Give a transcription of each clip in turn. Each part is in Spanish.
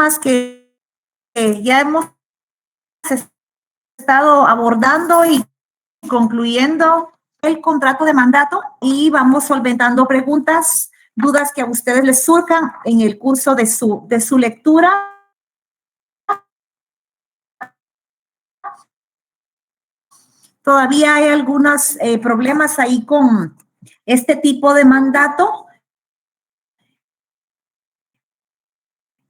temas que ya hemos estado abordando y concluyendo el contrato de mandato y vamos solventando preguntas, dudas que a ustedes les surjan en el curso de su lectura. Todavía hay algunos problemas ahí con este tipo de mandato.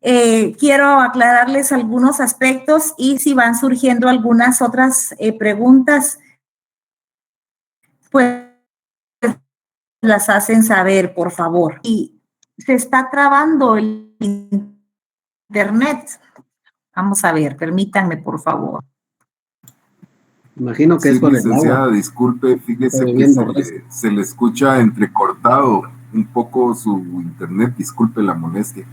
Quiero aclararles algunos aspectos y si van surgiendo algunas otras preguntas, pues las hacen saber, por favor. Y se está trabando el internet. Vamos a ver, permítanme, por favor. Imagino que Sí, es por el licenciada, agua. disculpe, fíjese que se le escucha entrecortado un poco su internet, disculpe la molestia.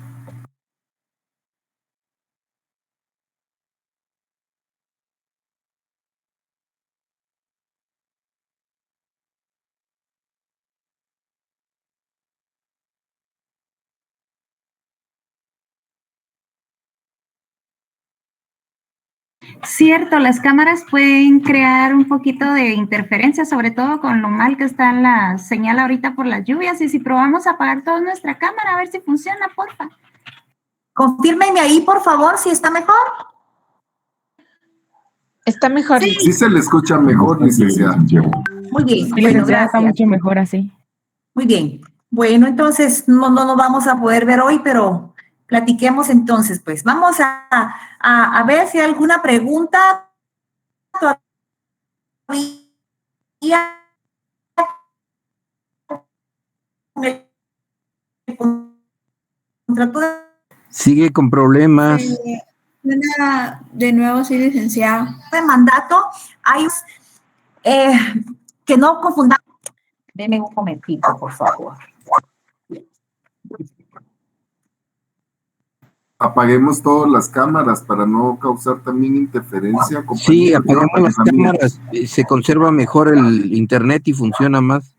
Cierto, las cámaras pueden crear un poquito de interferencia, sobre todo con lo mal que está la señal ahorita por las lluvias. Y si probamos a apagar toda nuestra cámara, a ver si funciona, porfa. Confírmenme ahí, por favor, si está mejor. Está mejor. Sí, Sí se le escucha mejor, licenciada. Muy bien. Sí, Bueno, licenciada, está gracias. mucho mejor así. Muy bien. Bueno, entonces no nos vamos a poder ver hoy, pero platiquemos entonces, pues. Vamos a ver si hay alguna pregunta todavía. Sigue con problemas. De nuevo, sí, licenciada. De mandato, hay que no confundamos. Denme un momentito, por favor. Apaguemos todas las cámaras para no causar también interferencia. Sí, compañero. apagamos las cámaras, se conserva mejor el internet y funciona más.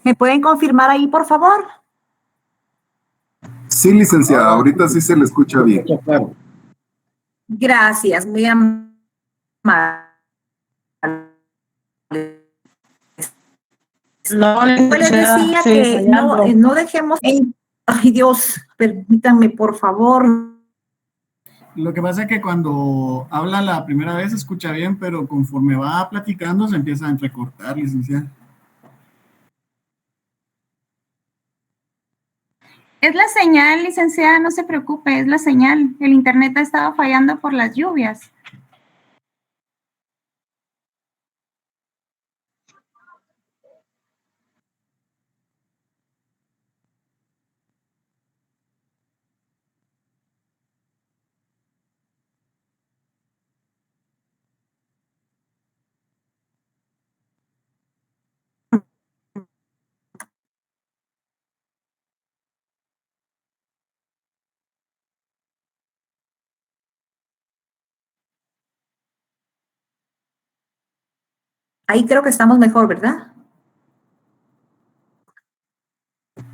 ¿Me pueden confirmar ahí, por favor? Sí, licenciada, ahorita sí se le escucha bien. Gracias, muy amable. No, Yo les decía que no dejemos... Ay, Dios, permítanme, por favor. Lo que pasa es que cuando habla la primera vez se escucha bien, pero conforme va platicando se empieza a entrecortar, licenciada. Es la señal, licenciada, no se preocupe, es la señal. El internet ha estado fallando por las lluvias. Ahí creo que estamos mejor, ¿verdad?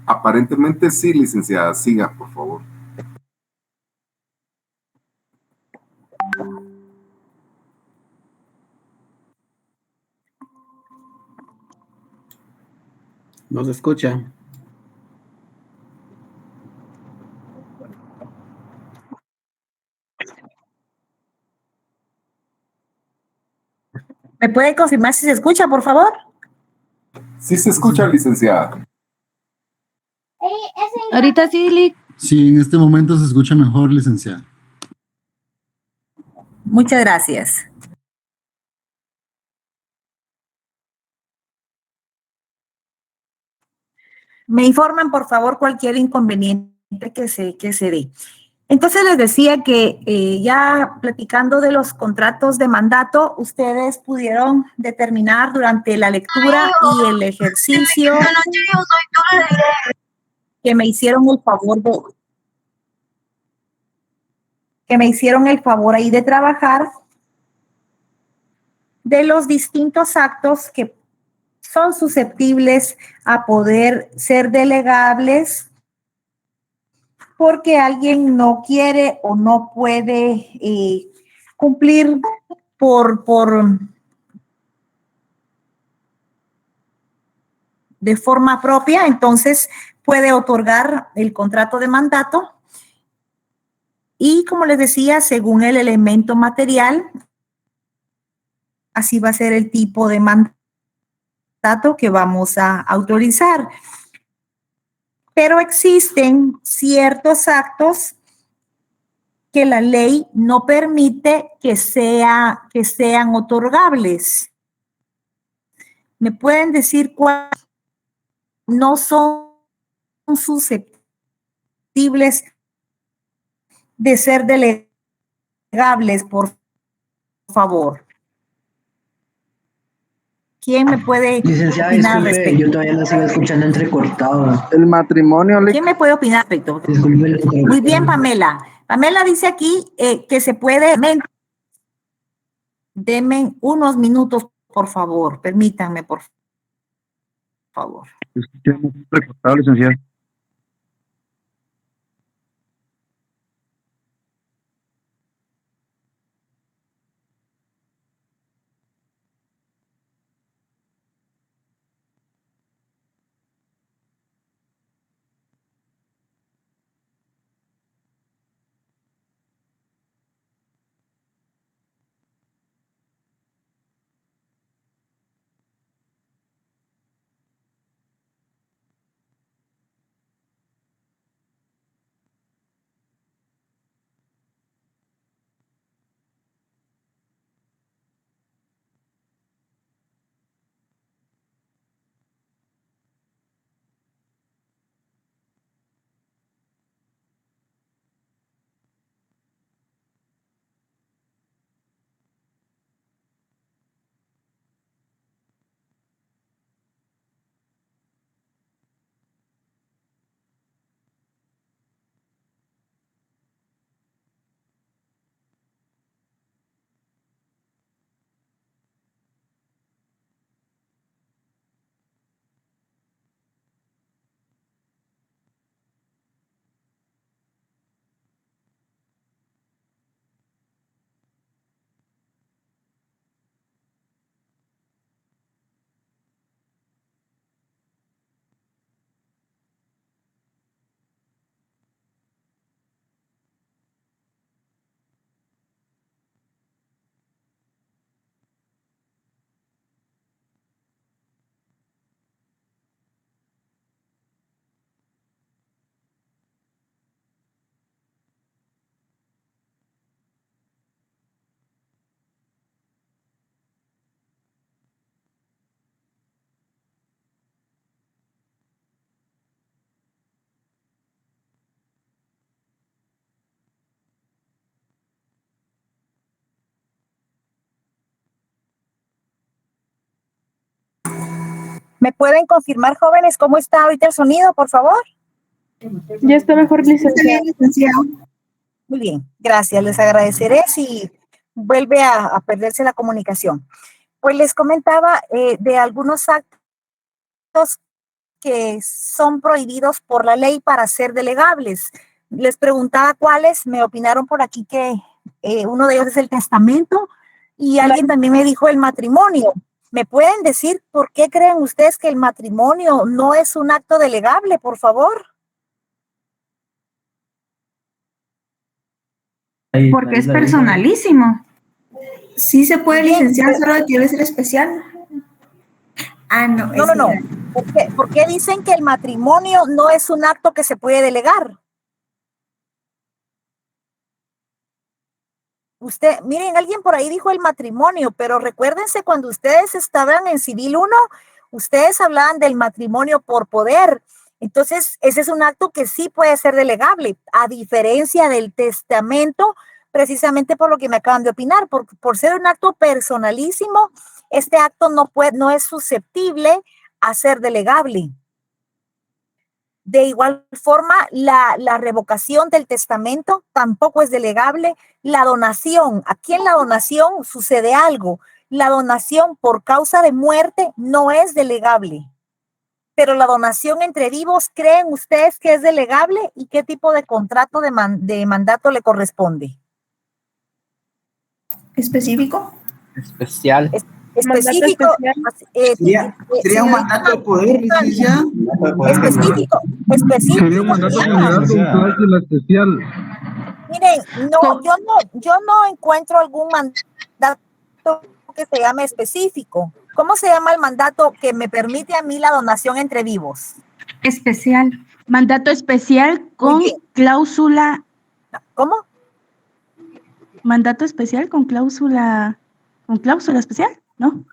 Aparentemente sí, licenciada. Siga, por favor. No se escucha. ¿Me pueden confirmar si se escucha, por favor? Sí se escucha, licenciada. Ahorita sí, Lick. Sí, en este momento se escucha mejor, licenciada. Muchas gracias. Me informan, por favor, cualquier inconveniente que se dé. Entonces les decía que ya platicando de los contratos de mandato, ustedes pudieron determinar durante la lectura y el ejercicio que me hicieron el favor ahí de trabajar de los distintos actos que son susceptibles a poder ser delegables porque alguien no quiere o no puede cumplir de forma propia, entonces puede otorgar el contrato de mandato y, como les decía, según el elemento material, así va a ser el tipo de mandato que vamos a autorizar. Pero existen ciertos actos que la ley no permite que sean otorgables. ¿Me pueden decir cuáles no son susceptibles de ser delegables, por favor? ¿Quién me puede opinar al respecto? Yo todavía la sigo escuchando entrecortado. El matrimonio. ¿Quién me puede opinar al respecto? Disculpe. Muy bien, Pamela. Pamela dice aquí que se puede. Denme unos minutos, por favor. Permítanme, por favor. Recortado, licenciada. ¿Me pueden confirmar, jóvenes, cómo está ahorita el sonido, por favor? Ya está mejor, licenciada. Muy bien, gracias. Les agradeceré si vuelve a perderse la comunicación. Pues les comentaba de algunos actos que son prohibidos por la ley para ser delegables. Les preguntaba cuáles, me opinaron por aquí que uno de ellos es el testamento y alguien también me dijo el matrimonio. ¿Me pueden decir por qué creen ustedes que el matrimonio no es un acto delegable, por favor? Porque es personalísimo. Sí se puede licenciar, solo que debe ser especial. Ah, no. No. ¿Por qué dicen que el matrimonio no es un acto que se puede delegar? Miren, alguien por ahí dijo el matrimonio, pero recuérdense cuando ustedes estaban en Civil 1, ustedes hablaban del matrimonio por poder. Entonces, ese es un acto que sí puede ser delegable, a diferencia del testamento, precisamente por lo que me acaban de opinar, por ser un acto personalísimo, este acto no es susceptible a ser delegable. De igual forma, la revocación del testamento tampoco es delegable. La donación, aquí en la donación sucede algo. La donación por causa de muerte no es delegable. Pero la donación entre vivos, ¿creen ustedes que es delegable? ¿Y qué tipo de contrato de mandato le corresponde? ¿Específico? Especial. Específico. Sería un mandato de poder, licenciada. Específico. Sería un mandato general con cláusula especial. Miren, yo no encuentro algún mandato que se llame específico. ¿Cómo se llama el mandato que me permite a mí la donación entre vivos? Especial. Mandato especial con cláusula. ¿Cómo? Mandato especial con cláusula especial, ¿no?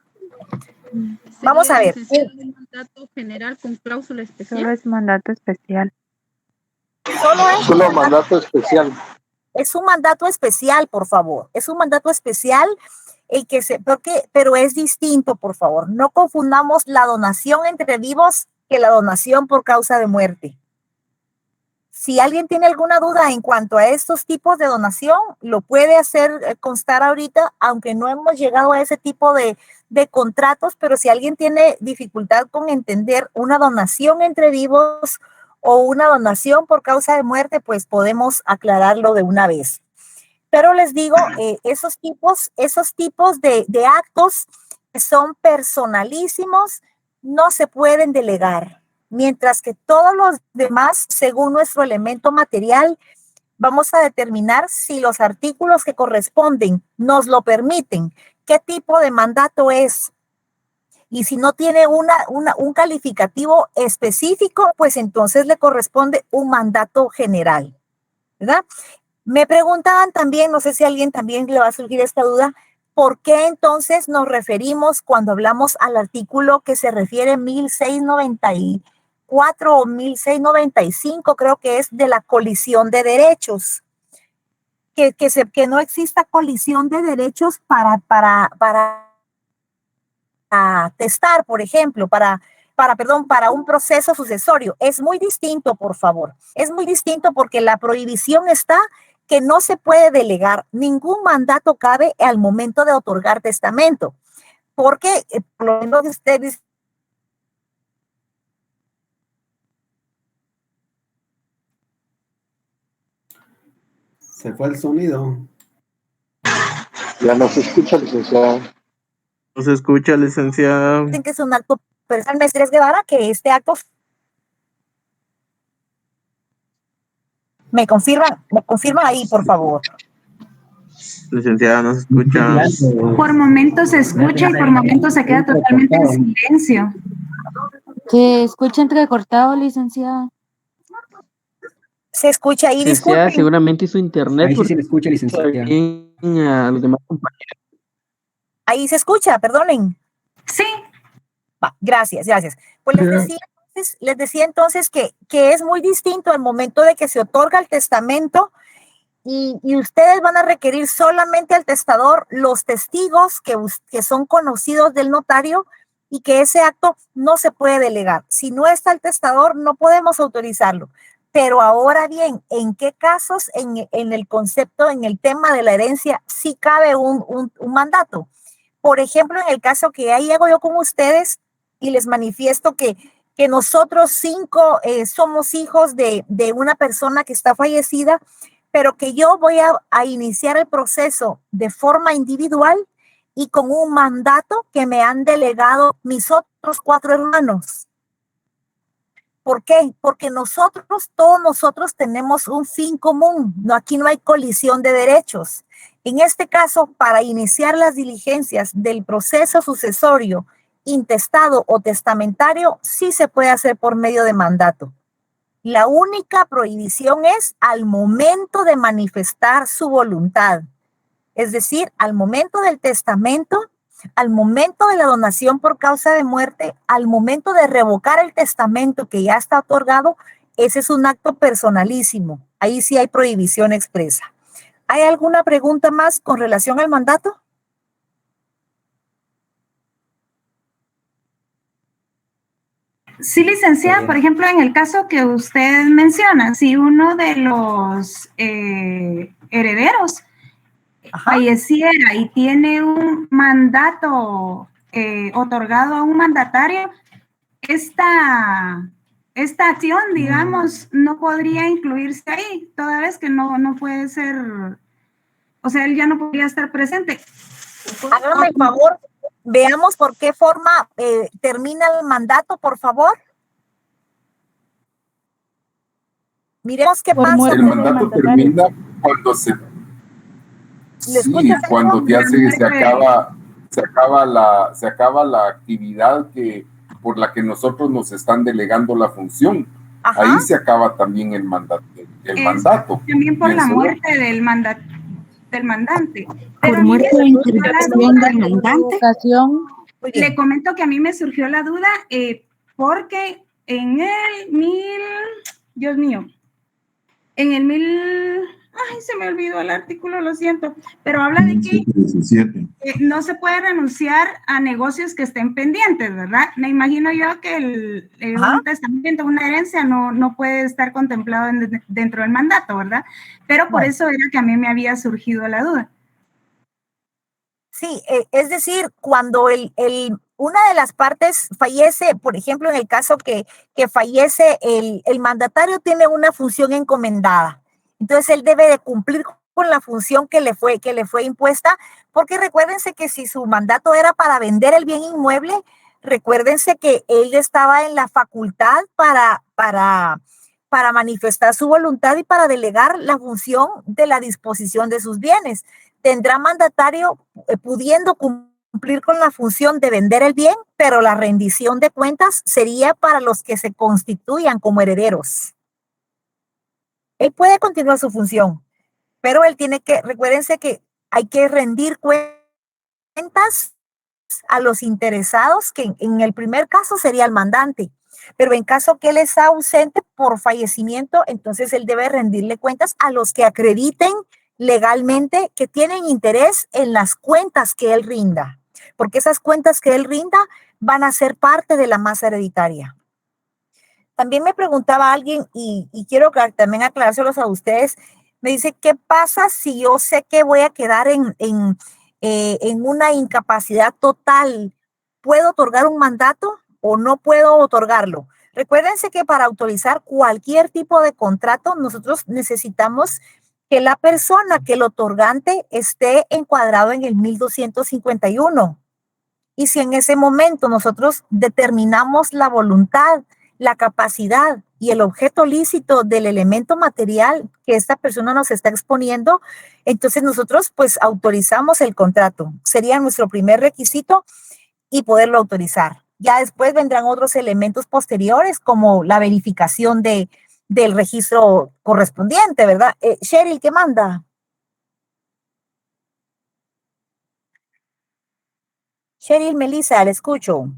Vamos a ver. Un mandato general con cláusula especial. Solo es mandato especial. Solo mandato especial. Es un mandato especial, por favor. Es un mandato especial pero es distinto, por favor. No confundamos la donación entre vivos que la donación por causa de muerte. Si alguien tiene alguna duda en cuanto a estos tipos de donación, lo puede hacer constar ahorita, aunque no hemos llegado a ese tipo de contratos, pero si alguien tiene dificultad con entender una donación entre vivos o una donación por causa de muerte, pues podemos aclararlo de una vez. Pero les digo, esos tipos de actos que son personalísimos no se pueden delegar. Mientras que todos los demás, según nuestro elemento material, vamos a determinar si los artículos que corresponden nos lo permiten, qué tipo de mandato es. Y si no tiene un calificativo específico, pues entonces le corresponde un mandato general, ¿verdad? Me preguntaban también, no sé si a alguien también le va a surgir esta duda, ¿por qué entonces nos referimos cuando hablamos al artículo que se refiere 1694 o 1695, creo que es de la colisión de derechos? Que no exista colisión de derechos para atestar, por ejemplo, para un proceso sucesorio. Es muy distinto, por favor. Es muy distinto porque la prohibición está que no se puede delegar, ningún mandato cabe al momento de otorgar testamento, porque por lo menos ustedes Se fue el sonido. Ya no se escucha, licenciada. No se escucha, licenciada. dicen que es un acto personal, Mestres Guevara, que este acto me confirman ahí, por favor. Licenciada, no se escucha. Por momentos se escucha y por momentos se queda totalmente en silencio. Se escucha entrecortado, licenciada. Se escucha ahí, Licenciada, disculpen. seguramente su internet. Ahí sí se le escucha, licenciada. A los demás compañeros. Ahí se escucha, perdonen. Sí. Gracias. Pues les decía entonces que es muy distinto al momento de que se otorga el testamento y ustedes van a requerir solamente al testador los testigos que son conocidos del notario y que ese acto no se puede delegar. Si no está el testador, no podemos autorizarlo. Pero ahora bien, ¿en qué casos en el concepto, en el tema de la herencia, sí cabe un mandato? Por ejemplo, en el caso que ahí hago yo con ustedes y les manifiesto que nosotros 5 somos hijos de una persona que está fallecida, pero que yo voy a iniciar el proceso de forma individual y con un mandato que me han delegado mis otros 4 hermanos. ¿Por qué? Porque todos nosotros tenemos un fin común. Aquí no hay colisión de derechos. En este caso, para iniciar las diligencias del proceso sucesorio, intestado o testamentario, sí se puede hacer por medio de mandato. La única prohibición es al momento de manifestar su voluntad. Es decir, al momento del testamento, al momento de la donación por causa de muerte, al momento de revocar el testamento que ya está otorgado, ese es un acto personalísimo. Ahí sí hay prohibición expresa. ¿Hay alguna pregunta más con relación al mandato? Sí, licenciada, por ejemplo, en el caso que usted menciona, si uno de los herederos falleciera y tiene un mandato otorgado a un mandatario, esta acción, digamos, no podría incluirse ahí, toda vez que no puede ser, o sea, él ya no podría estar presente. Hágame el favor, veamos por qué forma termina el mandato, por favor. Miremos qué pasa. El mandato termina cuando cuando ya se acaba la actividad por la que nosotros nos están delegando la función. Ajá. Ahí se acaba también el mandato. También por la muerte del mandante. Por muerte o intervención del mandante. Le comento que a mí me surgió la duda porque en el se me olvidó el artículo, lo siento, pero habla de que no se puede renunciar a negocios que estén pendientes, ¿verdad? Me imagino yo que un testamento, una herencia no puede estar contemplado dentro del mandato, ¿verdad? Pero por eso era que a mí me había surgido la duda. Sí, es decir, cuando una de las partes fallece, por ejemplo, en el caso que fallece, el mandatario tiene una función encomendada. Entonces, él debe de cumplir con la función que le fue impuesta, porque recuérdense que si su mandato era para vender el bien inmueble, recuérdense que él estaba en la facultad para manifestar su voluntad y para delegar la función de la disposición de sus bienes. Tendrá mandatario pudiendo cumplir con la función de vender el bien, pero la rendición de cuentas sería para los que se constituyan como herederos. Él puede continuar su función, pero él tiene que, recuérdense que hay que rendir cuentas a los interesados, que en el primer caso sería el mandante, pero en caso que él está ausente por fallecimiento, entonces él debe rendirle cuentas a los que acrediten legalmente que tienen interés en las cuentas que él rinda, porque esas cuentas que él rinda van a ser parte de la masa hereditaria. También me preguntaba alguien, y quiero también aclarárselos a ustedes, me dice, ¿qué pasa si yo sé que voy a quedar en una incapacidad total? ¿Puedo otorgar un mandato o no puedo otorgarlo? Recuérdense que para autorizar cualquier tipo de contrato, nosotros necesitamos que la persona, que el otorgante esté encuadrado en el 1251. Y si en ese momento nosotros determinamos la voluntad, la capacidad y el objeto lícito del elemento material que esta persona nos está exponiendo, entonces nosotros pues autorizamos el contrato. Sería nuestro primer requisito y poderlo autorizar. Ya después vendrán otros elementos posteriores como la verificación del registro correspondiente, ¿verdad? Cheryl, ¿qué manda? Cheryl Melissa, le escucho.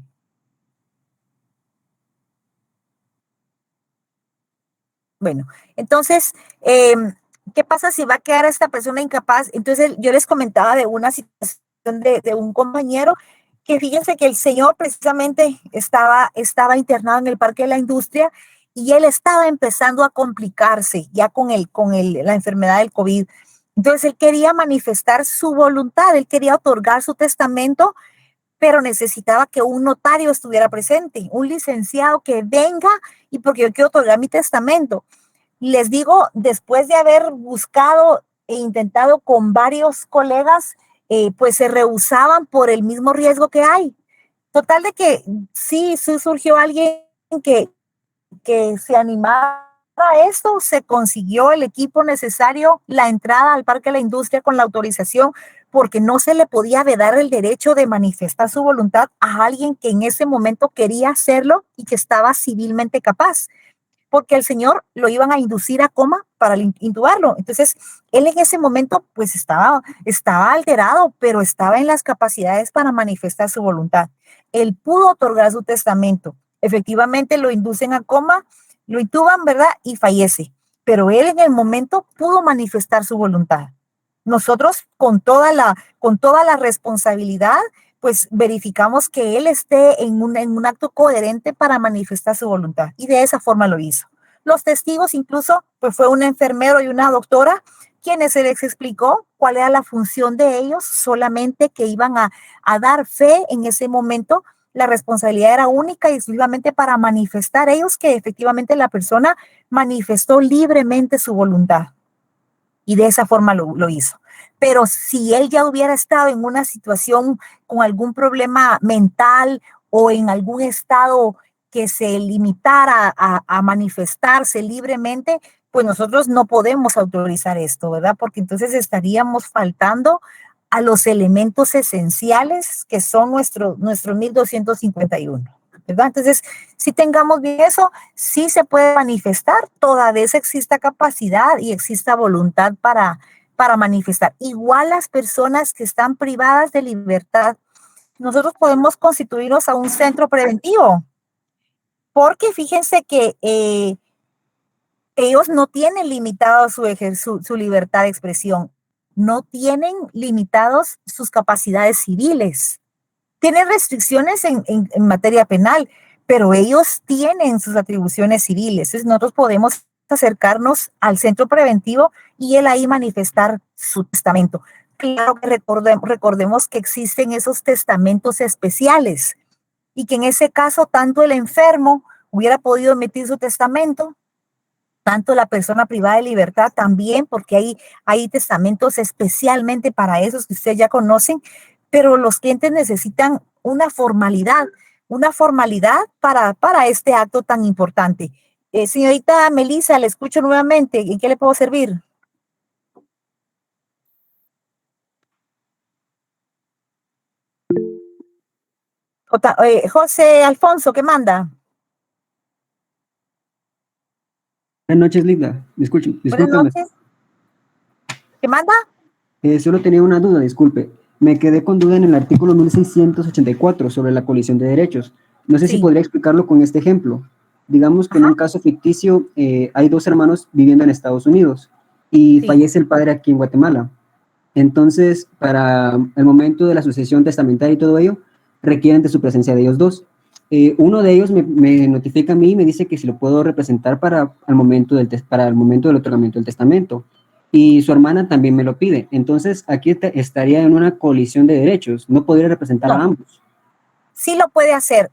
Bueno, entonces, ¿qué pasa si va a quedar esta persona incapaz? Entonces, yo les comentaba de una situación de un compañero que fíjense que el señor precisamente estaba internado en el Parque de la Industria y él estaba empezando a complicarse ya con la enfermedad del COVID. Entonces, él quería manifestar su voluntad, él quería otorgar su testamento, pero necesitaba que un notario estuviera presente, un licenciado que venga, y porque yo quiero otorgar mi testamento. Les digo, después de haber buscado e intentado con varios colegas, pues se rehusaban por el mismo riesgo que hay. Total de que sí surgió alguien que se animara a esto, se consiguió el equipo necesario, la entrada al Parque de la Industria con la autorización, porque no se le podía vedar el derecho de manifestar su voluntad a alguien que en ese momento quería hacerlo y que estaba civilmente capaz. porque el señor lo iban a inducir a coma para intubarlo. Entonces, él en ese momento pues estaba alterado, pero estaba en las capacidades para manifestar su voluntad. Él pudo otorgar su testamento. Efectivamente lo inducen a coma, lo intuban, ¿verdad? Y fallece. Pero él en el momento pudo manifestar su voluntad. Nosotros con toda la responsabilidad, pues verificamos que él esté en un acto coherente para manifestar su voluntad. Y de esa forma lo hizo. Los testigos incluso, pues fue un enfermero y una doctora quienes se les explicó cuál era la función de ellos, solamente que iban a dar fe en ese momento. La responsabilidad era única y exclusivamente para manifestar ellos que efectivamente la persona manifestó libremente su voluntad. Y de esa forma lo hizo. Pero si él ya hubiera estado en una situación con algún problema mental o en algún estado que se limitara a manifestarse libremente, pues nosotros no podemos autorizar esto, ¿verdad? Porque entonces estaríamos faltando a los elementos esenciales que son nuestro 1251, ¿verdad? Entonces, si tengamos bien eso, sí se puede manifestar, toda vez exista capacidad y exista voluntad para manifestar. Igual las personas que están privadas de libertad, nosotros podemos constituirnos a un centro preventivo, porque fíjense que ellos no tienen limitado su libertad de expresión, no tienen limitados sus capacidades civiles, tienen restricciones en materia penal, pero ellos tienen sus atribuciones civiles. Entonces nosotros podemos acercarnos al centro preventivo y él ahí manifestar su testamento. Claro que recordemos que existen esos testamentos especiales y que en ese caso tanto el enfermo hubiera podido emitir su testamento, tanto la persona privada de libertad también, porque hay testamentos especialmente para esos que ustedes ya conocen, pero los clientes necesitan una formalidad para este acto tan importante. Señorita Melissa, le escucho nuevamente. ¿En qué le puedo servir? José Alfonso, ¿qué manda? Buenas noches, Linda. Buenas noches. ¿Qué manda? Solo tenía una duda, disculpe. Me quedé con duda en el artículo 1684 sobre la colisión de derechos. No sé si podría explicarlo con este ejemplo. Digamos que en un caso ficticio hay dos hermanos viviendo en Estados Unidos y fallece el padre aquí en Guatemala. Entonces, para el momento de la sucesión testamentaria y todo ello, requieren de su presencia de ellos dos. Uno de ellos me notifica a mí y me dice que si lo puedo representar para el momento del otorgamiento del testamento. Y su hermana también me lo pide. Entonces, aquí estaría en una colisión de derechos. No podría representar a ambos. Sí lo puede hacer,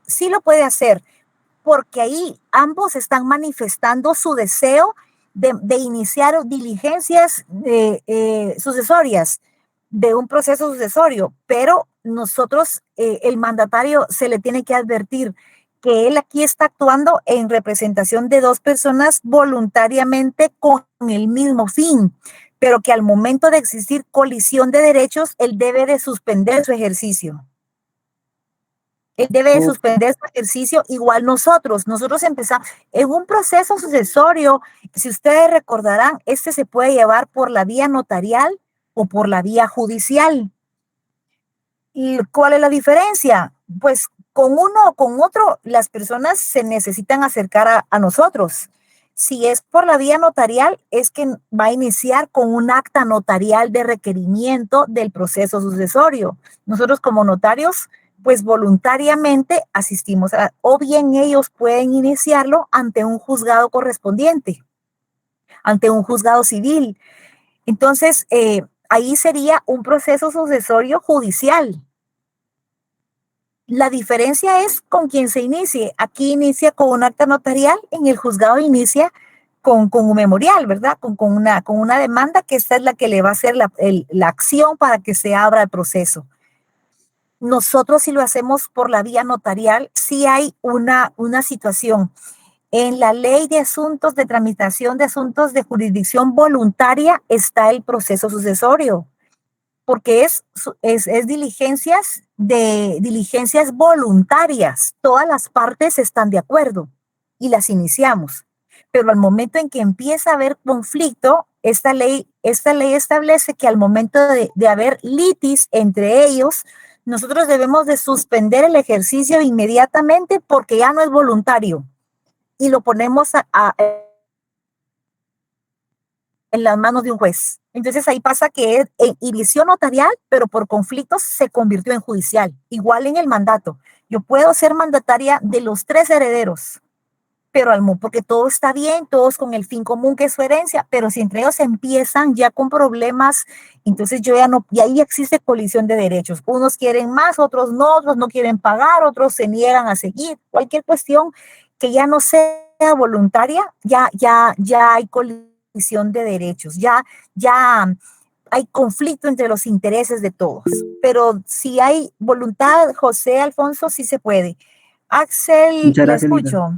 porque ahí ambos están manifestando su deseo de iniciar diligencias sucesorias, de un proceso sucesorio, pero nosotros, el mandatario, se le tiene que advertir que él aquí está actuando en representación de dos personas voluntariamente con el mismo fin, pero que al momento de existir colisión de derechos, él debe de suspender su ejercicio. Él debe de suspender su ejercicio, igual nosotros empezamos en un proceso sucesorio. Si ustedes recordarán, se puede llevar por la vía notarial o por la vía judicial. ¿Y cuál es la diferencia? Pues con uno o con otro, las personas se necesitan acercar a nosotros. Si es por la vía notarial, es que va a iniciar con un acta notarial de requerimiento del proceso sucesorio. Nosotros como notarios, pues voluntariamente asistimos, o bien ellos pueden iniciarlo ante un juzgado correspondiente, ante un juzgado civil. Entonces, ahí sería un proceso sucesorio judicial. La diferencia es con quien se inicie. Aquí inicia con un acta notarial, en el juzgado inicia con un memorial, ¿verdad? Con una demanda, que esta es la que le va a hacer la acción para que se abra el proceso. Nosotros, si lo hacemos por la vía notarial, sí hay una situación. En la ley de asuntos de tramitación de asuntos de jurisdicción voluntaria está el proceso sucesorio, porque es diligencias voluntarias. Todas las partes están de acuerdo y las iniciamos. pero al momento en que empieza a haber conflicto, esta ley establece que al momento de haber litis entre ellos, nosotros debemos de suspender el ejercicio inmediatamente porque ya no es voluntario y lo ponemos en las manos de un juez. Entonces ahí pasa que inició notarial, pero por conflictos se convirtió en judicial. Igual en el mandato. Yo puedo ser mandataria de los 3 herederos, pero porque todo está bien, todos con el fin común que es su herencia, pero si entre ellos empiezan ya con problemas, entonces yo ya no, y ahí existe colisión de derechos. Unos quieren más, otros no quieren pagar, otros se niegan a seguir. Cualquier cuestión que ya no sea voluntaria, ya hay colisión de derechos, ya hay conflicto entre los intereses de todos. Pero si hay voluntad, José, Alfonso, sí se puede. Axel, le escucho.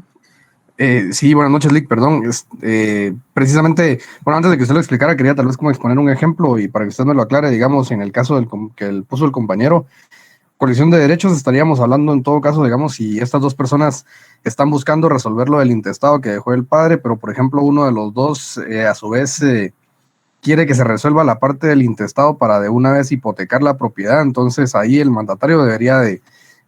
Sí, buenas noches, Lick, perdón. Precisamente, bueno, antes de que usted lo explicara, quería tal vez como exponer un ejemplo y para que usted me lo aclare, digamos, en el caso que puso el compañero, colisión de derechos, estaríamos hablando en todo caso, digamos, si estas 2 personas están buscando resolver lo del intestado que dejó el padre, pero por ejemplo uno de los 2 a su vez quiere que se resuelva la parte del intestado para de una vez hipotecar la propiedad, entonces ahí el mandatario debería de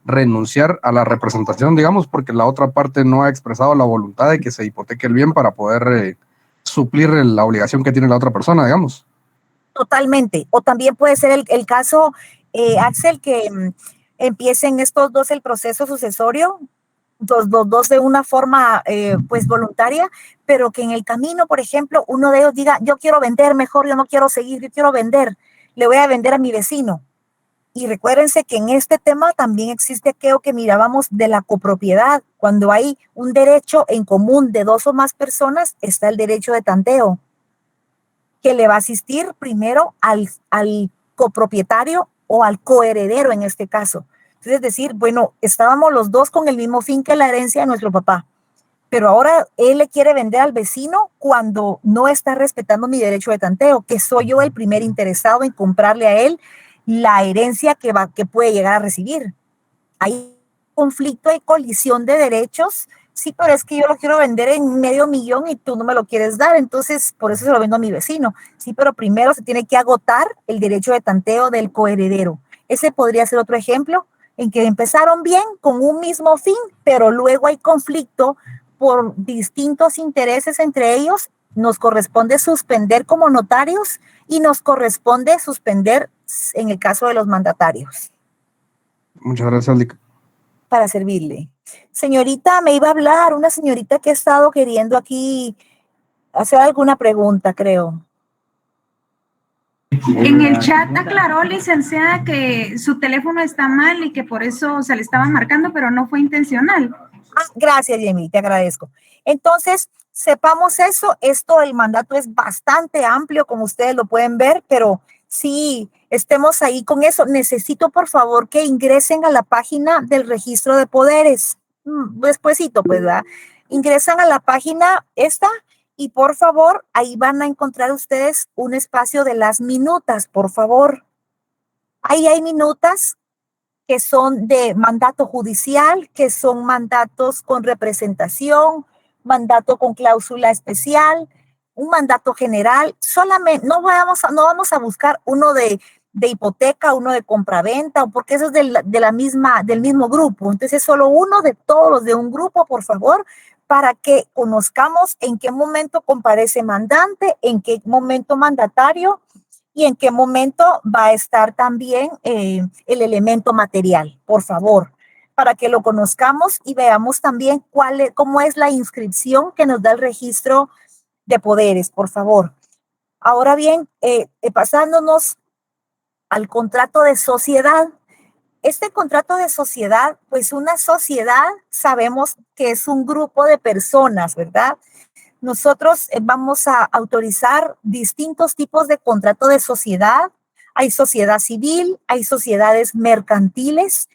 renunciar a la representación, digamos, porque la otra parte no ha expresado la voluntad de que se hipoteque el bien para poder suplir la obligación que tiene la otra persona, digamos. Totalmente. O también puede ser el caso, Axel, que empiecen estos 2 el proceso sucesorio, los dos de una forma pues voluntaria, pero que en el camino, por ejemplo, uno de ellos diga, yo quiero vender mejor, yo no quiero seguir, yo quiero vender, le voy a vender a mi vecino. Y recuérdense que en este tema también existe aquello que mirábamos de la copropiedad. Cuando hay un derecho en común de 2 o más personas, está el derecho de tanteo, que le va a asistir primero al copropietario o al coheredero en este caso. Entonces, es decir, bueno, estábamos los 2 con el mismo fin que la herencia de nuestro papá, pero ahora él le quiere vender al vecino cuando no está respetando mi derecho de tanteo, que soy yo el primer interesado en comprarle a él la herencia que puede llegar a recibir. Hay conflicto, hay colisión de derechos. Sí, pero es que yo lo quiero vender en $500,000 y tú no me lo quieres dar, entonces por eso se lo vendo a mi vecino. Sí, pero primero se tiene que agotar el derecho de tanteo del coheredero. Ese podría ser otro ejemplo en que empezaron bien con un mismo fin, pero luego hay conflicto por distintos intereses entre ellos. Nos corresponde suspender como notarios y nos corresponde suspender en el caso de los mandatarios. Muchas gracias, Lick. Para servirle. Señorita, me iba a hablar una señorita que ha estado queriendo aquí hacer alguna pregunta, creo. En el chat aclaró, licenciada, que su teléfono está mal y que por eso se le estaba marcando, pero no fue intencional. Gracias, Jamie, te agradezco. Entonces, sepamos eso. El mandato es bastante amplio, como ustedes lo pueden ver, pero sí, estemos ahí con eso. Necesito, por favor, que ingresen a la página del registro de poderes. Despuésito, pues, ¿verdad? Ingresan a la página esta y, por favor, ahí van a encontrar ustedes un espacio de las minutas, por favor. Ahí hay minutas que son de mandato judicial, que son mandatos con representación, mandato con cláusula especial, un mandato general. Solamente no vamos a buscar uno de hipoteca, uno de compraventa, porque eso es del mismo grupo. Entonces, solo uno de todos los de un grupo, por favor, para que conozcamos en qué momento comparece mandante, en qué momento mandatario y en qué momento va a estar también el elemento material, por favor, para que lo conozcamos y veamos también cómo es la inscripción que nos da el registro de poderes, por favor. Ahora bien, pasándonos al contrato de sociedad. Este contrato de sociedad, pues una sociedad sabemos que es un grupo de personas, ¿verdad? Nosotros vamos a autorizar distintos tipos de contrato de sociedad. Hay sociedad civil, hay sociedades mercantiles.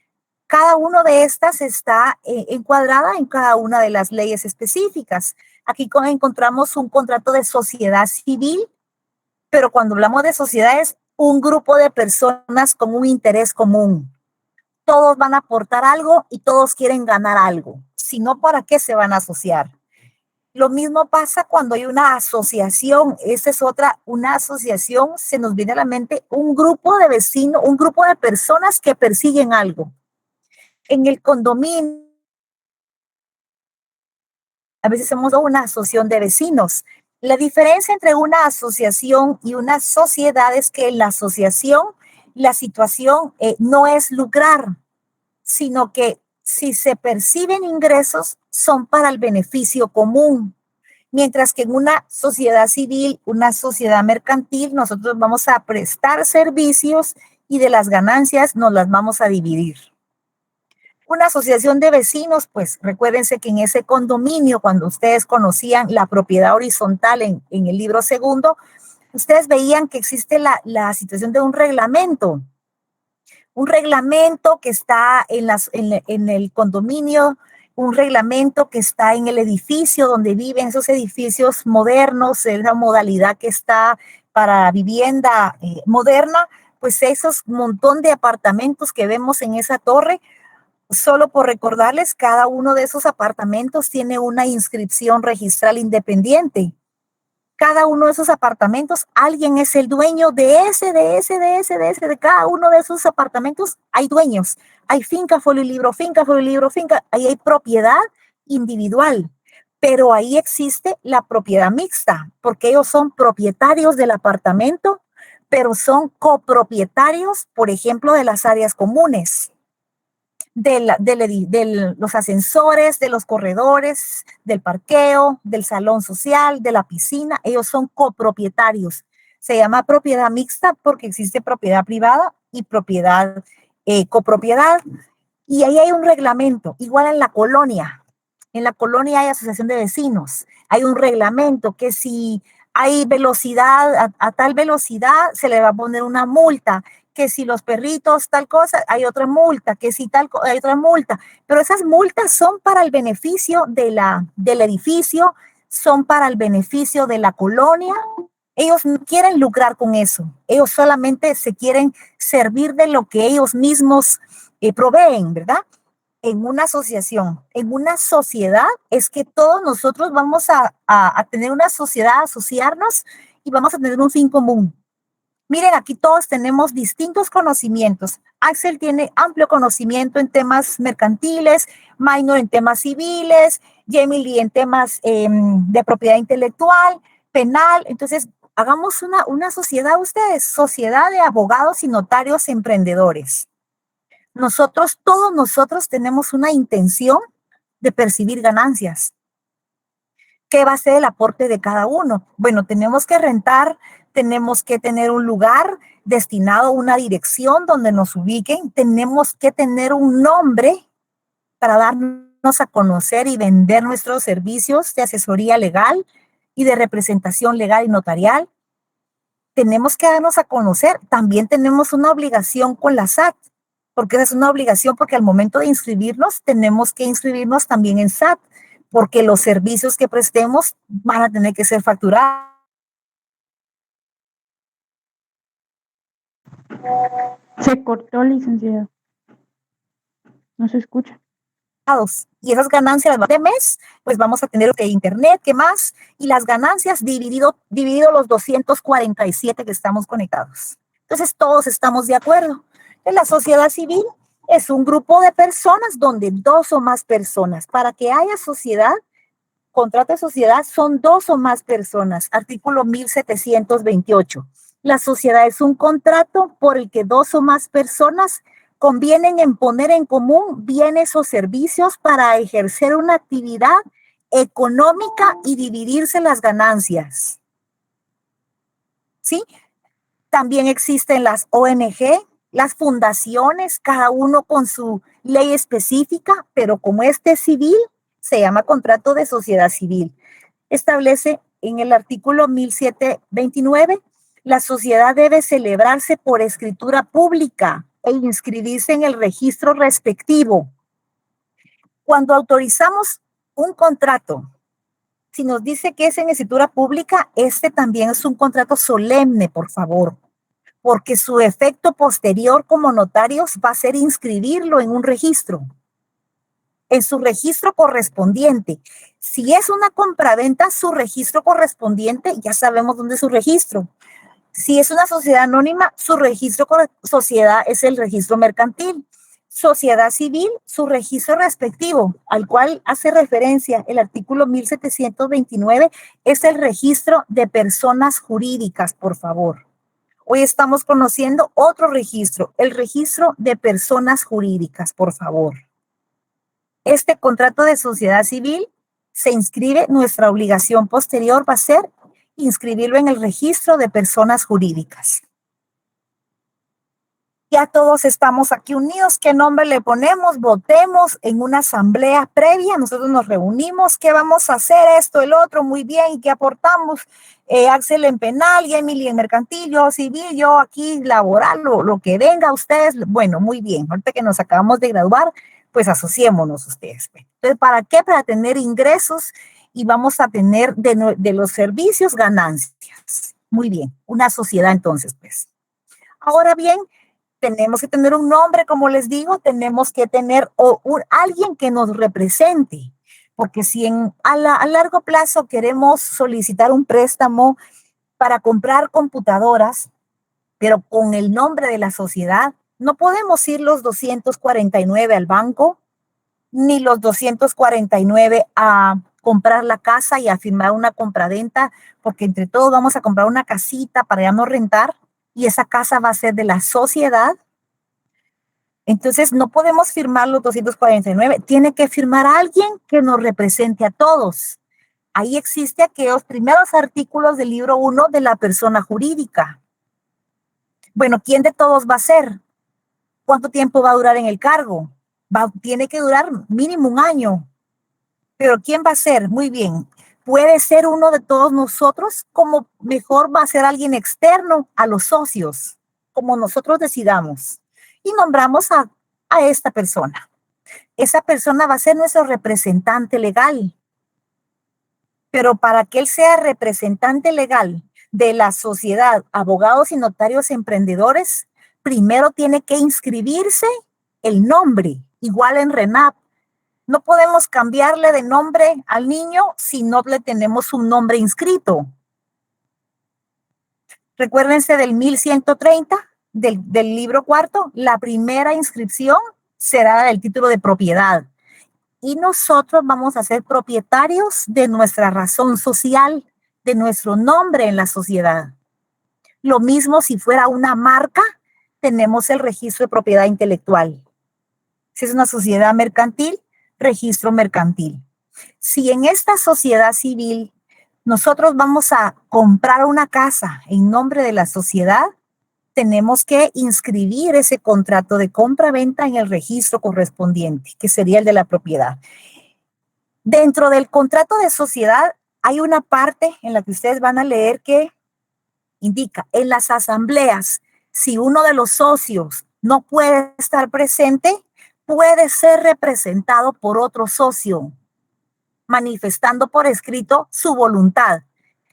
Cada una de estas está encuadrada en cada una de las leyes específicas. Aquí encontramos un contrato de sociedad civil, pero cuando hablamos de sociedad es un grupo de personas con un interés común. Todos van a aportar algo y todos quieren ganar algo. Si no, ¿para qué se van a asociar? Lo mismo pasa cuando hay una asociación. Esta es otra, una asociación, se nos viene a la mente un grupo de vecinos, un grupo de personas que persiguen algo. En el condominio, a veces somos una asociación de vecinos. La diferencia entre una asociación y una sociedad es que en la asociación la situación no es lucrar, sino que si se perciben ingresos son para el beneficio común. Mientras que en una sociedad civil, una sociedad mercantil, nosotros vamos a prestar servicios y de las ganancias nos las vamos a dividir. Una asociación de vecinos, pues recuérdense que en ese condominio, cuando ustedes conocían la propiedad horizontal en el libro segundo, ustedes veían que existe la situación de un reglamento que está en el condominio, un reglamento que está en el edificio donde viven esos edificios modernos, esa modalidad que está para vivienda moderna, pues esos montón de apartamentos que vemos en esa torre. Solo por recordarles, cada uno de esos apartamentos tiene una inscripción registral independiente. Cada uno de esos apartamentos, alguien es el dueño de cada uno de esos apartamentos hay dueños. Hay finca, folio y libro, finca, ahí hay propiedad individual. Pero ahí existe la propiedad mixta, porque ellos son propietarios del apartamento, pero son copropietarios, por ejemplo, de las áreas comunes. De los ascensores, de los corredores, del parqueo, del salón social, de la piscina. Ellos son copropietarios. Se llama propiedad mixta porque existe propiedad privada y propiedad copropiedad. Y ahí hay un reglamento, igual en la colonia. En la colonia hay asociación de vecinos. Hay un reglamento que si hay velocidad, a tal velocidad se le va a poner una multa. Que si los perritos, tal cosa, hay otra multa, que si tal, hay otra multa. Pero esas multas son para el beneficio del edificio, son para el beneficio de la colonia. Ellos no quieren lucrar con eso. Ellos solamente se quieren servir de lo que ellos mismos proveen, ¿verdad? En una asociación, en una sociedad, es que todos nosotros vamos a tener una sociedad, asociarnos y vamos a tener un fin común. Miren, aquí todos tenemos distintos conocimientos. Axel tiene amplio conocimiento en temas mercantiles, Minor en temas civiles, Jamie Lee en temas de propiedad intelectual, penal. Entonces, hagamos una sociedad ustedes, sociedad de abogados y notarios emprendedores. Todos nosotros tenemos una intención de percibir ganancias. ¿Qué va a ser el aporte de cada uno? Bueno, tenemos que rentar, tenemos que tener un lugar destinado a una dirección donde nos ubiquen, tenemos que tener un nombre para darnos a conocer y vender nuestros servicios de asesoría legal y de representación legal y notarial. Tenemos que darnos a conocer. También tenemos una obligación con la SAT, porque esa es una obligación porque al momento de inscribirnos, tenemos que inscribirnos también en SAT, porque los servicios que prestemos van a tener que ser facturados. Se cortó, licenciado. No se escucha. Y esas ganancias de mes, pues vamos a tener internet, ¿qué más? Y las ganancias dividido los 247 que estamos conectados. Entonces todos estamos de acuerdo. En la sociedad civil es un grupo de personas donde dos o más personas. Para que haya sociedad, contrato de sociedad son dos o más personas. Artículo 1728. La sociedad es un contrato por el que dos o más personas convienen en poner en común bienes o servicios para ejercer una actividad económica y dividirse las ganancias. ¿Sí? También existen las ONG, las fundaciones, cada uno con su ley específica, pero como este es civil, se llama contrato de sociedad civil. Establece en el artículo 1729, la sociedad debe celebrarse por escritura pública e inscribirse en el registro respectivo. Cuando autorizamos un contrato, si nos dice que es en escritura pública, este también es un contrato solemne, por favor, porque su efecto posterior como notarios va a ser inscribirlo en un registro. en su registro correspondiente. Si es una compraventa, su registro correspondiente, ya sabemos dónde es su registro. Si es una sociedad anónima, su registro sociedad es el registro mercantil. Sociedad civil, su registro respectivo, al cual hace referencia el artículo 1729, es el registro de personas jurídicas, por favor. Hoy estamos conociendo otro registro, el registro de personas jurídicas, por favor. Este contrato de sociedad civil se inscribe, nuestra obligación posterior va a ser inscribirlo en el registro de personas jurídicas. Ya todos estamos aquí unidos. ¿Qué nombre le ponemos? Votemos en una asamblea previa. Nosotros nos reunimos. ¿Qué vamos a hacer? Esto, el otro, muy bien. ¿Y qué aportamos? Axel en penal y Emily en mercantil, yo civil, yo aquí laboral, lo que venga ustedes. Bueno, muy bien. Ahorita que nos acabamos de graduar, pues asociémonos ustedes. Entonces, ¿para qué? Para tener ingresos y vamos a tener de los servicios ganancias. Muy bien. Una sociedad entonces, pues. Ahora bien, tenemos que tener un nombre, como les digo, tenemos que tener alguien que nos represente, porque si a largo plazo queremos solicitar un préstamo para comprar computadoras, pero con el nombre de la sociedad, no podemos ir los 249 al banco, ni los 249 a comprar la casa y a firmar una compraventa, porque entre todos vamos a comprar una casita para ya no rentar, y esa casa va a ser de la sociedad. Entonces, no podemos firmar los 249. Tiene que firmar a alguien que nos represente a todos. Ahí existe aquellos primeros artículos del libro 1 de la persona jurídica. Bueno, ¿quién de todos va a ser? ¿Cuánto tiempo va a durar en el cargo? Tiene que durar mínimo 1 año. Pero ¿quién va a ser? Muy bien. Puede ser uno de todos nosotros, como mejor va a ser alguien externo a los socios, como nosotros decidamos. Y nombramos a esta persona. Esa persona va a ser nuestro representante legal. Pero para que él sea representante legal de la sociedad, abogados y notarios emprendedores, primero tiene que inscribirse el nombre, igual en RENAP. No podemos cambiarle de nombre al niño si no le tenemos un nombre inscrito. Recuérdense del 1130, del libro 4, la primera inscripción será del título de propiedad. Y nosotros vamos a ser propietarios de nuestra razón social, de nuestro nombre en la sociedad. Lo mismo si fuera una marca, tenemos el registro de propiedad intelectual. Si es una sociedad mercantil, registro mercantil. Si en esta sociedad civil nosotros vamos a comprar una casa en nombre de la sociedad, tenemos que inscribir ese contrato de compra-venta en el registro correspondiente, que sería el de la propiedad. Dentro del contrato de sociedad hay una parte en la que ustedes van a leer que indica, en las asambleas, si uno de los socios no puede estar presente, puede ser representado por otro socio, manifestando por escrito su voluntad.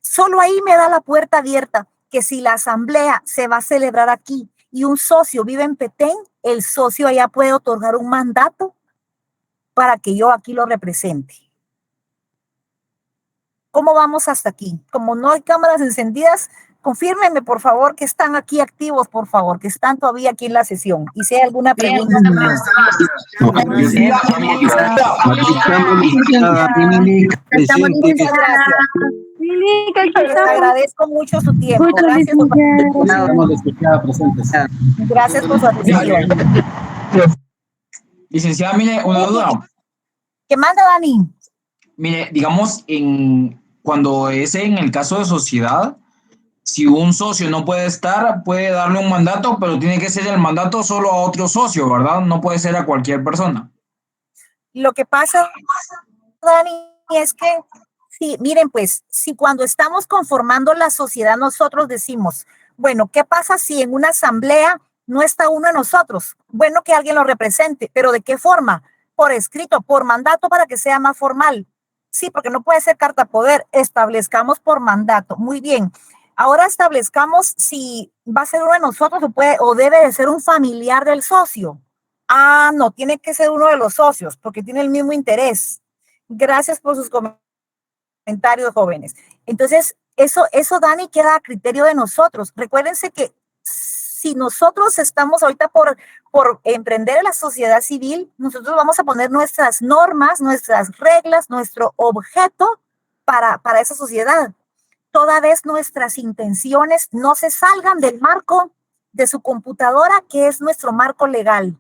Solo ahí me da la puerta abierta que si la asamblea se va a celebrar aquí y un socio vive en Petén, el socio allá puede otorgar un mandato para que yo aquí lo represente. ¿Cómo vamos hasta aquí? Como no hay cámaras encendidas, confírmenme, por favor, que están aquí activos, por favor, que están todavía aquí en la sesión. Y si hay alguna pregunta. Les agradezco mucho su tiempo. Gracias por Gracias por su atención. Licenciada, mire, una duda. ¿Qué manda, Dani? Mire, digamos, cuando es en el caso de sociedad, si un socio no puede estar, puede darle un mandato, pero tiene que ser el mandato solo a otro socio, ¿verdad? No puede ser a cualquier persona. Lo que pasa, Dani, es que, sí, miren, pues, si cuando estamos conformando la sociedad nosotros decimos, bueno, ¿qué pasa si en una asamblea no está uno de nosotros? Bueno, que alguien lo represente, pero ¿de qué forma? Por escrito, por mandato para que sea más formal. Sí, porque no puede ser carta poder, establezcamos por mandato. Muy bien. Ahora establezcamos si va a ser uno de nosotros o debe de ser un familiar del socio. Ah, no, tiene que ser uno de los socios porque tiene el mismo interés. Gracias por sus comentarios, jóvenes. Entonces, eso, Dani, queda a criterio de nosotros. Recuérdense que si nosotros estamos ahorita por emprender la sociedad civil, nosotros vamos a poner nuestras normas, nuestras reglas, nuestro objeto para esa sociedad. Toda vez nuestras intenciones no se salgan del marco de su computadora, que es nuestro marco legal.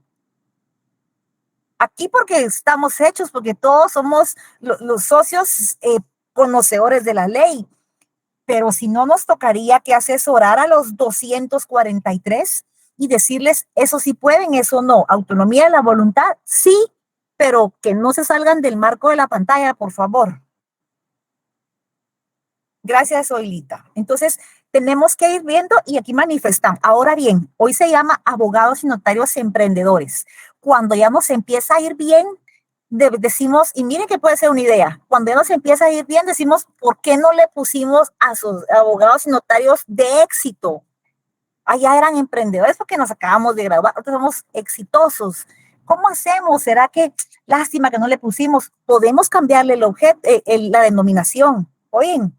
Aquí porque estamos hechos, porque todos somos los socios conocedores de la ley, pero si no nos tocaría que asesorar a los 243 y decirles, eso sí pueden, eso no, autonomía de la voluntad, sí, pero que no se salgan del marco de la pantalla, por favor. Gracias, Oilita. Entonces, tenemos que ir viendo y aquí manifestamos. Ahora bien, hoy se llama abogados y notarios emprendedores. Cuando ya nos empieza a ir bien, decimos, y miren que puede ser una idea, cuando ya nos empieza a ir bien, decimos, ¿por qué no le pusimos a sus abogados y notarios de éxito? Allá eran emprendedores porque nos acabamos de graduar, nosotros somos exitosos. ¿Cómo hacemos? ¿Será que, lástima que no le pusimos? Podemos cambiarle el objeto, la denominación. Oyen,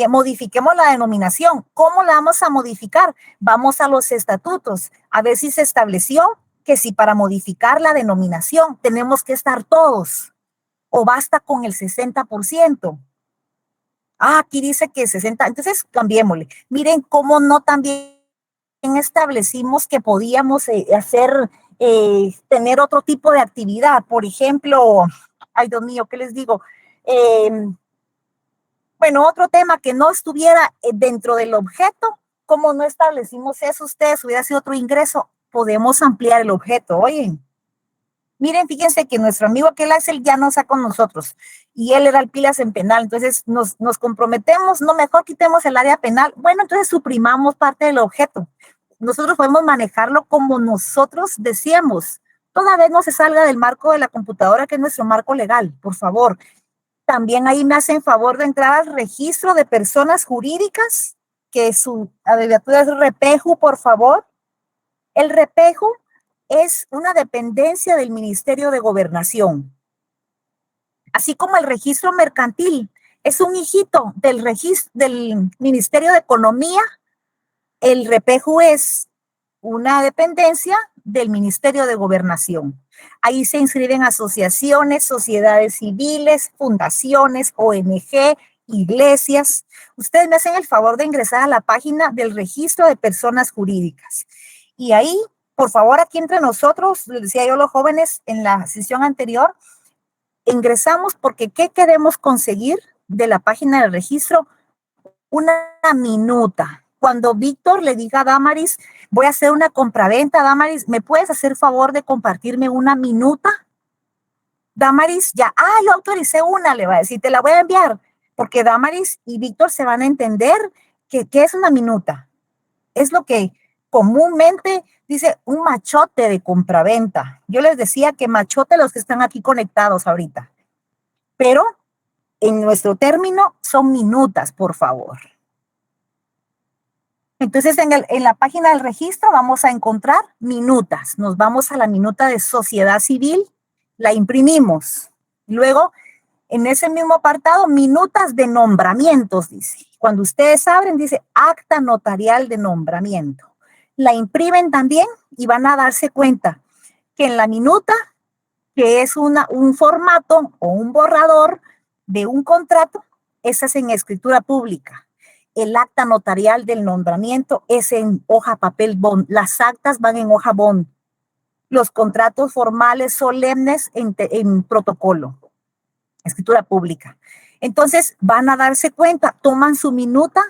modifiquemos la denominación. ¿Cómo la vamos a modificar? Vamos a los estatutos, a ver si se estableció que si para modificar la denominación tenemos que estar todos o basta con el 60%. Ah, aquí dice que 60%, entonces cambiémosle. Miren cómo no también establecimos que podíamos tener otro tipo de actividad. Por ejemplo, ay Dios mío, ¿qué les digo? Bueno, otro tema que no estuviera dentro del objeto, como no establecimos eso, ustedes hubiera sido otro ingreso, podemos ampliar el objeto. Oye, miren, fíjense que nuestro amigo aquel Axel ya no está con nosotros y él era el pilas en penal, entonces nos comprometemos, no, mejor quitemos el área penal. Bueno, entonces suprimamos parte del objeto. Nosotros podemos manejarlo como nosotros decíamos. Toda vez no se salga del marco de la computadora, que es nuestro marco legal, por favor. También ahí me hacen favor de entrar al registro de personas jurídicas, que su abreviatura es REPEJU, por favor. El REPEJU es una dependencia del Ministerio de Gobernación. Así como el registro mercantil es un hijito del Ministerio de Economía, el REPEJU es una dependencia del Ministerio de Gobernación. Ahí se inscriben asociaciones, sociedades civiles, fundaciones, ONG, iglesias. Ustedes me hacen el favor de ingresar a la página del registro de personas jurídicas. Y ahí, por favor, aquí entre nosotros, les decía yo a los jóvenes en la sesión anterior, ingresamos porque ¿qué queremos conseguir de la página del registro? Una minuta. Cuando Víctor le diga a Damaris, voy a hacer una compraventa, Damaris, ¿me puedes hacer favor de compartirme una minuta? Damaris ya, yo autoricé una, le va a decir, te la voy a enviar, porque Damaris y Víctor se van a entender que ¿qué es una minuta? Es lo que comúnmente dice un machote de compraventa. Yo les decía que machote los que están aquí conectados ahorita, pero en nuestro término son minutas, por favor. Entonces, en la página del registro vamos a encontrar minutas. Nos vamos a la minuta de sociedad civil, la imprimimos. Luego, en ese mismo apartado, minutas de nombramientos, dice. Cuando ustedes abren, dice acta notarial de nombramiento. La imprimen también y van a darse cuenta que en la minuta, que es un formato o un borrador de un contrato, esa es en escritura pública. El acta notarial del nombramiento es en hoja papel bond. Las actas van en hoja bond. Los contratos formales solemnes en protocolo. Escritura pública. Entonces van a darse cuenta, toman su minuta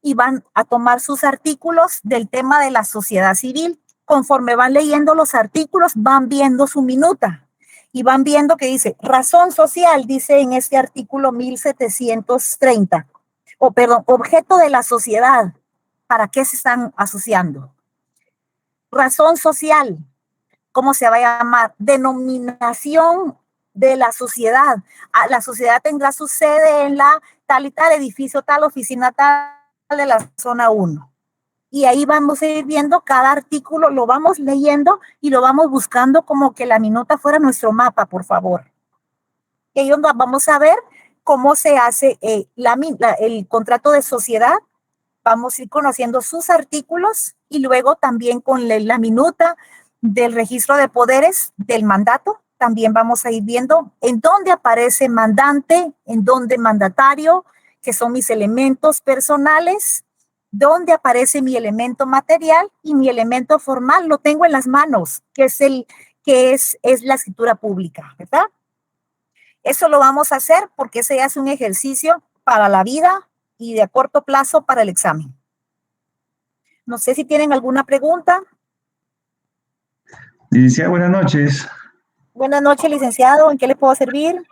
y van a tomar sus artículos del tema de la sociedad civil. Conforme van leyendo los artículos, van viendo su minuta. Y van viendo que dice, razón social, dice en este artículo 1730. Objeto de la sociedad, ¿para qué se están asociando? Razón social, ¿cómo se va a llamar? Denominación de la sociedad. La sociedad tendrá su sede en la tal y tal edificio, tal oficina tal de la zona 1. y ahí vamos a ir viendo cada artículo, lo vamos leyendo y lo vamos buscando como que la minuta fuera nuestro mapa, por favor. Y ahí vamos a ver cómo se hace el contrato de sociedad. Vamos a ir conociendo sus artículos y luego también con la minuta del registro de poderes del mandato. También vamos a ir viendo en dónde aparece mandante, en dónde mandatario, que son mis elementos personales, dónde aparece mi elemento material y mi elemento formal. Lo tengo en las manos, que es la escritura pública, ¿verdad? Eso lo vamos a hacer porque ese ya es un ejercicio para la vida y de a corto plazo para el examen. No sé si tienen alguna pregunta. Licenciada, buenas noches. Buenas noches, licenciado. ¿En qué le puedo servir?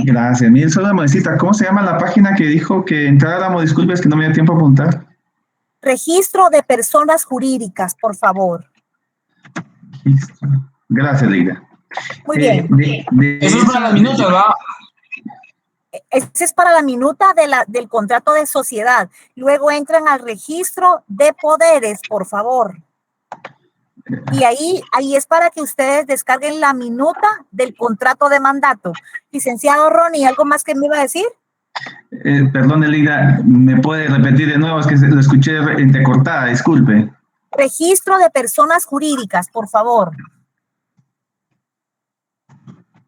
Gracias. Mire, solo una modecita. ¿Cómo se llama la página que dijo que entráramos? Disculpe, que no me dio tiempo a apuntar. Registro de personas jurídicas, por favor. Gracias, Leida. Muy bien. Eso es para la minuta, ¿verdad? Ese es para la minuta del contrato de sociedad. Luego entran al registro de poderes, por favor. Y ahí es para que ustedes descarguen la minuta del contrato de mandato. Licenciado Ronnie, ¿algo más que me iba a decir? Perdón, Leida, ¿me puede repetir de nuevo? Es que lo escuché entrecortada, disculpe. Registro de personas jurídicas, por favor.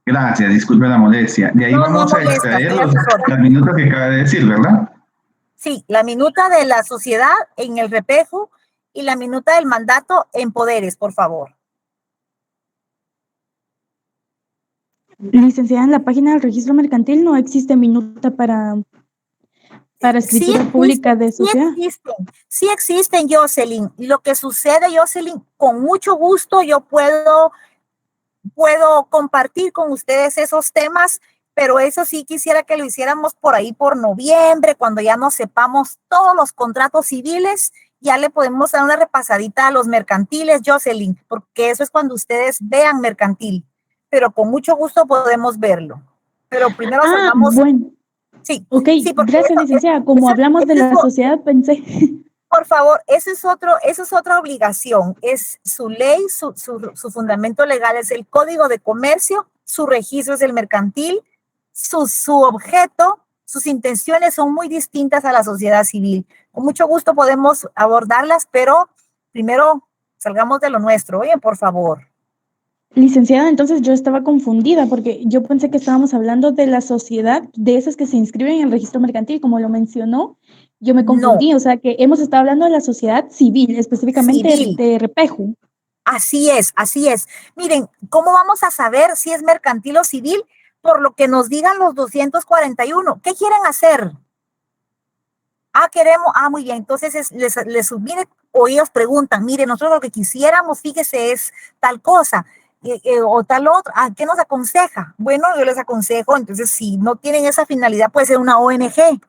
Gracias, disculpe la molestia. De ahí vamos a extraer las minutas que acaba de decir, ¿verdad? Sí, la minuta de la sociedad en el repejo y la minuta del mandato en poderes, por favor. Licenciada, en la página del registro mercantil no existe minuta para escritura pública de sociedad. Sí existen, Jocelyn. Lo que sucede, Jocelyn, con mucho gusto yo puedo compartir con ustedes esos temas, pero eso sí quisiera que lo hiciéramos por ahí por noviembre, cuando ya nos sepamos todos los contratos civiles. Ya le podemos dar una repasadita a los mercantiles, Jocelyn, porque eso es cuando ustedes vean mercantil, pero con mucho gusto podemos verlo. Pero primero salgamos. Bueno. Sí. Ok, sí, gracias, licenciada. Como hablamos de la sociedad, pensé. Por favor, eso es otra obligación. Es su ley, su fundamento legal es el Código de Comercio, su registro es el mercantil, su objeto, sus intenciones son muy distintas a la sociedad civil. Con mucho gusto podemos abordarlas, pero primero salgamos de lo nuestro. Oye, por favor. Licenciada, entonces yo estaba confundida porque yo pensé que estábamos hablando de la sociedad, de esas que se inscriben en el registro mercantil, como lo mencionó. Yo me confundí, o sea que hemos estado hablando de la sociedad civil, específicamente de repejo. Así es, así es. Miren, ¿cómo vamos a saber si es mercantil o civil? Por lo que nos digan los 241. ¿Qué quieren hacer? Muy bien, entonces les submite o ellos preguntan, mire, nosotros lo que quisiéramos, fíjese, es tal cosa o tal otra. ¿Qué nos aconseja? Bueno, yo les aconsejo, entonces si no tienen esa finalidad, puede ser una ONG.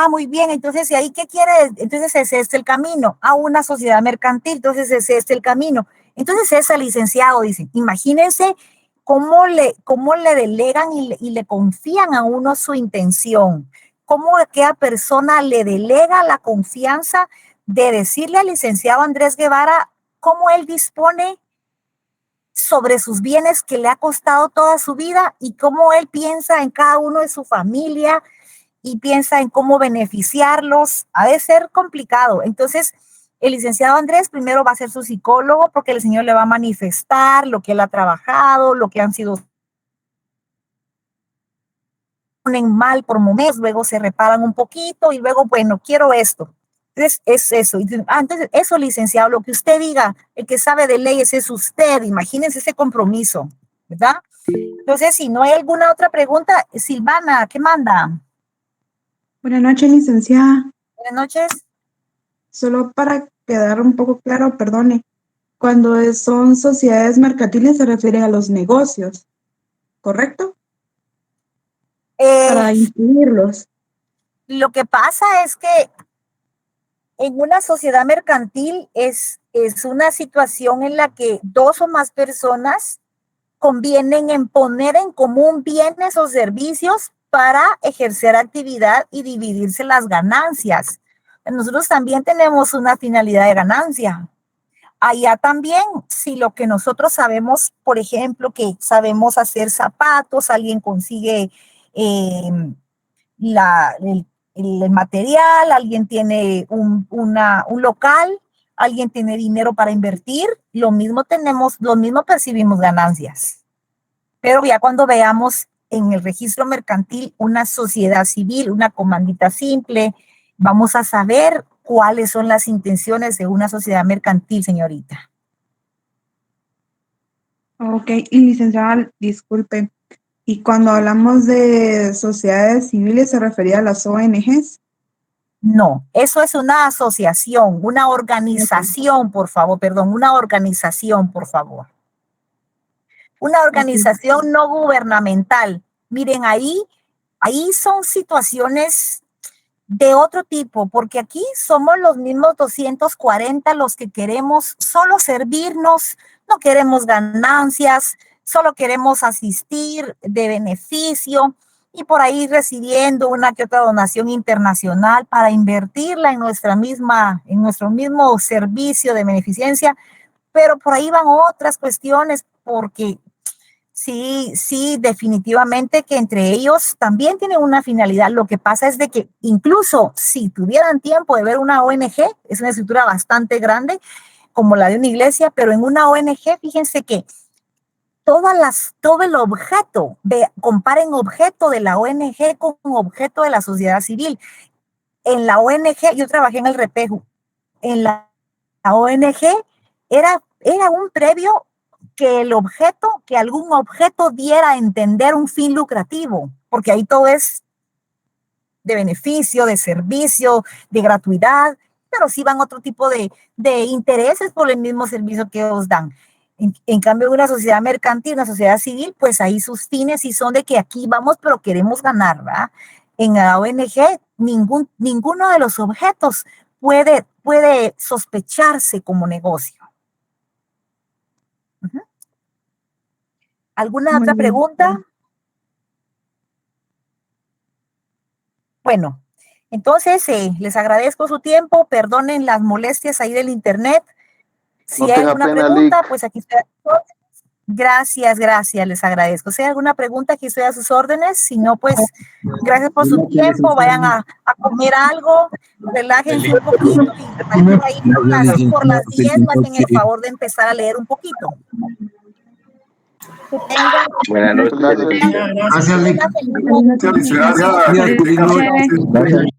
Muy bien, entonces, ¿y ahí qué quiere? Entonces es este el camino. Una sociedad mercantil, entonces es este el camino. Entonces ese licenciado dice, imagínense cómo le delegan y le confían a uno su intención. Cómo aquella persona le delega la confianza de decirle al licenciado Andrés Guevara cómo él dispone sobre sus bienes que le ha costado toda su vida y cómo él piensa en cada uno de su familia y piensa en cómo beneficiarlos. Ha de ser complicado. Entonces, el licenciado Andrés primero va a ser su psicólogo porque el señor le va a manifestar lo que él ha trabajado, lo que han sido ponen mal por momentos, luego se reparan un poquito y luego, bueno, quiero esto. Entonces, es eso. Entonces, eso, licenciado, lo que usted diga, el que sabe de leyes es usted. Imagínense ese compromiso, ¿verdad? Entonces, si no hay alguna otra pregunta, Silvana, ¿qué manda? Buenas noches, licenciada. Buenas noches. Solo para quedar un poco claro, perdone, cuando son sociedades mercantiles se refiere a los negocios, ¿correcto? Para incluirlos. Lo que pasa es que en una sociedad mercantil es una situación en la que dos o más personas convienen en poner en común bienes o servicios para ejercer actividad y dividirse las ganancias. nosotros también tenemos una finalidad de ganancia. Allá también, si lo que nosotros sabemos, por ejemplo, que sabemos hacer zapatos, alguien consigue el material, alguien tiene un local, alguien tiene dinero para invertir, lo mismo percibimos ganancias. Pero ya cuando veamos en el registro mercantil una sociedad civil, una comandita simple, vamos a saber cuáles son las intenciones de una sociedad mercantil, señorita. Ok, y licenciada, disculpe, ¿y cuando hablamos de sociedades civiles se refería a las ONGs? No, eso es una asociación, una organización, por favor, perdón, una organización, por favor. Una organización no gubernamental. Miren, ahí son situaciones de otro tipo, porque aquí somos los mismos 240 los que queremos solo servirnos, no queremos ganancias, solo queremos asistir de beneficio y por ahí recibiendo una que otra donación internacional para invertirla en nuestro mismo servicio de beneficencia, pero por ahí van otras cuestiones porque sí, definitivamente que entre ellos también tienen una finalidad. Lo que pasa es de que incluso si tuvieran tiempo de ver una ONG, es una estructura bastante grande como la de una iglesia, pero en una ONG, fíjense que todo el objeto, comparen objeto de la ONG con objeto de la sociedad civil. En la ONG, yo trabajé en el Repeju, en la ONG era un previo que algún objeto diera a entender un fin lucrativo, porque ahí todo es de beneficio, de servicio, de gratuidad, pero sí van otro tipo de intereses por el mismo servicio que os dan. En cambio, una sociedad mercantil, una sociedad civil, pues ahí sus fines sí son de que aquí vamos, pero queremos ganar, ¿verdad? En la ONG, ninguno de los objetos puede sospecharse como negocio. ¿Alguna otra pregunta? Bueno, entonces les agradezco su tiempo, perdonen las molestias ahí del internet. Si hay alguna pregunta, pues aquí estoy a sus órdenes. Gracias, les agradezco. Si hay alguna pregunta, aquí estoy a sus órdenes. Si no, pues gracias por su tiempo. Vayan a comer algo, relájense un poquito y por ahí por las 10 me hacen el favor de empezar a leer un poquito. Buenas noches. Gracias, Lick. Gracias.